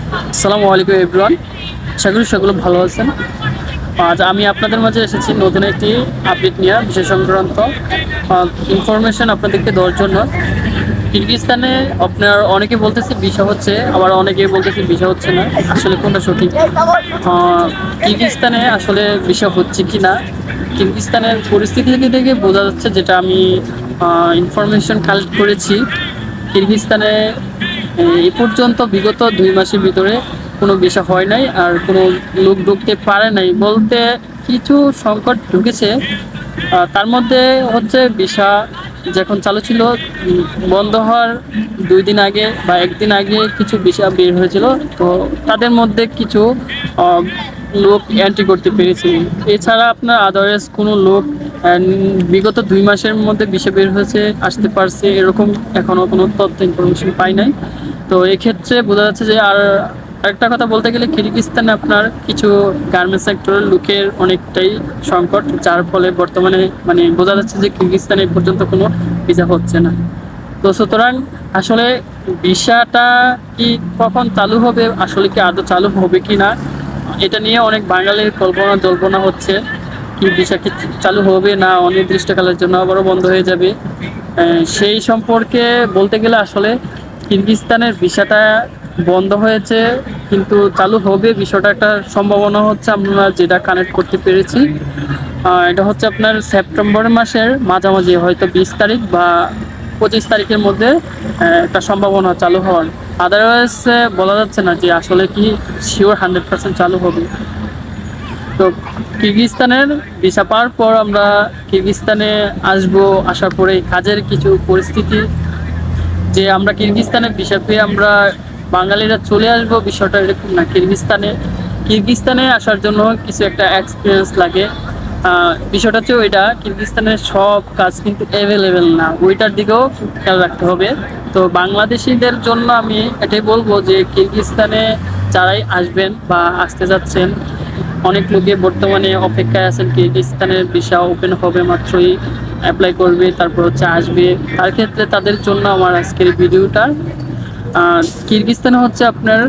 আসসালামু আলাইকুম এভরিওয়ান, আশা করি সকলে ভালো আছেন। আজ আমি আপনাদের মাঝে এসেছি নতুন একটি আপডেট নিয়ে, বিষয় সংক্রান্ত ইনফরমেশন আপনাদেরকে দেওয়ার জন্য। কিরগিজস্তানে আপনার অনেকে বলতেছে ভিসা হচ্ছে, আবার অনেকে বলতেছে ভিসা হচ্ছে না। আসলে কোনটা সঠিক? কিরগিজস্তানে আসলে ভিসা হচ্ছে কি না, কিরগিজস্তানের পরিস্থিতি থেকে বোঝা যাচ্ছে, যেটা আমি ইনফরমেশন কালেক্ট করেছি। কিরগিজস্তানে এই পর্যন্ত বিগত 2 মাসের ভিতরে কোনো ভিসা হয় নাই, আর কোনো লোক ঢুকতে পারে নাই বলতে কিছু সংকট ঢুকেছে। তার মধ্যে হচ্ছে ভিসা যখন চালু ছিল, বন্ধ হওয়ার 2 দিন আগে বা 1 দিন আগে কিছু ভিসা বের হয়েছিল। তো তাদের মধ্যে কিছু লোক এন্ট্রি করতে পেরেছি। এছাড়া আপনার আদারওয়াইজ কোনো লোক বিগত 2 মাসের মধ্যে ভিসা বের হয়েছে, আসতে পারছে, এরকম এখনও কোনো তথ্য ইনফরমেশন পাই নাই। তো এক্ষেত্রে বোঝা যাচ্ছে যে আরেকটা কথা বলতে গেলে, কিরগিজস্তানে আপনার কিছু গার্মেন্টস সেক্টরের লোকের অনেকটাই সংকট, যার ফলে বর্তমানে মানে বোঝা যাচ্ছে যে কিরগিজস্তানে পর্যন্ত কোনো ভিসা হচ্ছে না। তো সুতরাং আসলে ভিসাটা কি কখন চালু হবে, আসলে কি আদৌ চালু হবে কি না, এটা নিয়ে অনেক বাঙালির কল্পনা জল্পনা হচ্ছে। কি ভিসা কি চালু হবে না অনির্দিষ্টকালের জন্য আবারও বন্ধ হয়ে যাবে, সেই সম্পর্কে বলতে গেলে আসলে কিরগিজস্তানের ভিসাটা বন্ধ হয়েছে কিন্তু চালু হবে, বিষয়টা একটা সম্ভাবনা হচ্ছে আমরা যেটা কানেক্ট করতে পেরেছি। এটা হচ্ছে আপনার সেপ্টেম্বর মাসের মাঝামাঝি, হয়তো 20 তারিখ বা 25 তারিখের মধ্যে একটা সম্ভাবনা চালু হওয়ার। আদারওয়াইজ বলা যাচ্ছে না যে আসলে কি শিওর 100% চালু হবে। তো কিরগিজস্তানের ভিসা পাওয়ার পর আমরা কিরগিজস্তানে আসবো, আসার পরে কাজের কিছু পরিস্থিতি, যে আমরা কিরগিজস্তানে ভিসা পেয়ে আমরা বাঙালিরা চলে আসবো, বিষয়টা এরকম না। কিরগিজস্তানে আসার জন্য কিছু একটা এক্সপিরিয়েন্স লাগে। বিষয়টা হচ্ছে ওইটা, কিরগিজস্তানের সব কাজ কিন্তু অ্যাভেলেবেল না, ওইটার দিকেও খেয়াল রাখতে হবে। তো বাংলাদেশিদের জন্য আমি এটাই বলবো যে কিরগিজস্তানে যারাই আসবেন বা আসতে যাচ্ছেন, অনেক লোকে বর্তমানে অপেক্ষায় আছেন, কিরগিজস্তানের ভিসা ওপেন হবে মাত্রই অ্যাপ্লাই করবে, তারপর হচ্ছে আসবে। তার ক্ষেত্রে তাদের জন্য আমার আজকের ভিডিওটা। কিরগিজস্তানে হচ্ছে আপনার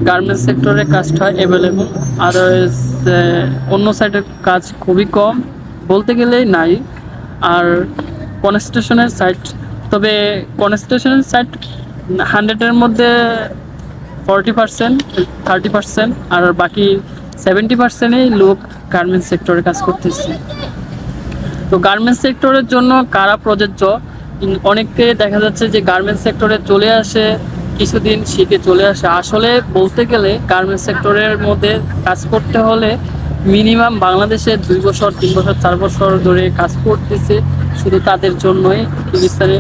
গার্মেন্টস সেক্টরের কাজটা অ্যাভেলেবল, আদারওয়াইজ অন্য সাইডের কাজ খুবই কম, বলতে গেলেই নাই। আর কনস্ট্রাকশনের সাইট, তবে কনস্ট্রাকশনের সাইট 100-এর মধ্যে 40%, 30%, আর বাকি 70%ই লোক গার্মেন্টস সেক্টরে কাজ করতেছে। তো গার্মেন্টস সেক্টরের জন্য কারা প্রযোজ্য? অনেককে দেখা যাচ্ছে যে গার্মেন্টস সেক্টরে চলে আসে, কিছুদিন শিখে চলে আসে। আসলে বলতে গেলে গার্মেন্টস সেক্টরের মধ্যে কাজ করতে হলে মিনিমাম বাংলাদেশে 2 বছর, 3 বছর, 4 বছর ধরে কাজ করতেছে, শুধু তাদের জন্যই কিরগিজস্তানে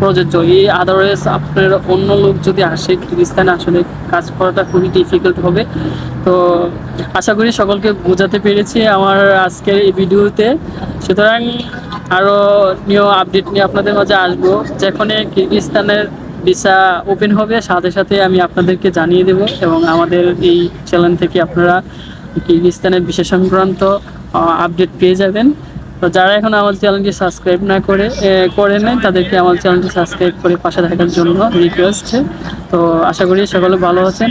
প্রযোজ্য। এই আদারওয়াইজ আপনার অন্য লোক যদি আসে কিরগিজস্তানে, আসলে কাজ করাটা খুবই ডিফিকাল্ট হবে। তো আশা করি সকলকে বোঝাতে পেরেছি আমার আজকের এই ভিডিওতে। সুতরাং আরও নিউ আপডেট নিয়ে আপনাদের মাঝে আসবো, যেখানে কিরগিজস্তানের ভিসা ওপেন হবে সাথে সাথে আমি আপনাদেরকে জানিয়ে দেব, এবং আমাদের এই চ্যানেল থেকে আপনারা কিরগিজস্তানের ভিসা সংক্রান্ত আপডেট পেয়ে যাবেন। তো যারা এখন আমার চ্যানেলটি সাবস্ক্রাইব না করে নেয়, তাদেরকে আমার চ্যানেলটি সাবস্ক্রাইব করে পাশে থাকার জন্য রিকোয়েস্ট। তো আশা করি সকলে ভালো আছেন।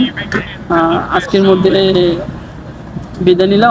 আজকের মধ্যে বিদায় নিলাম।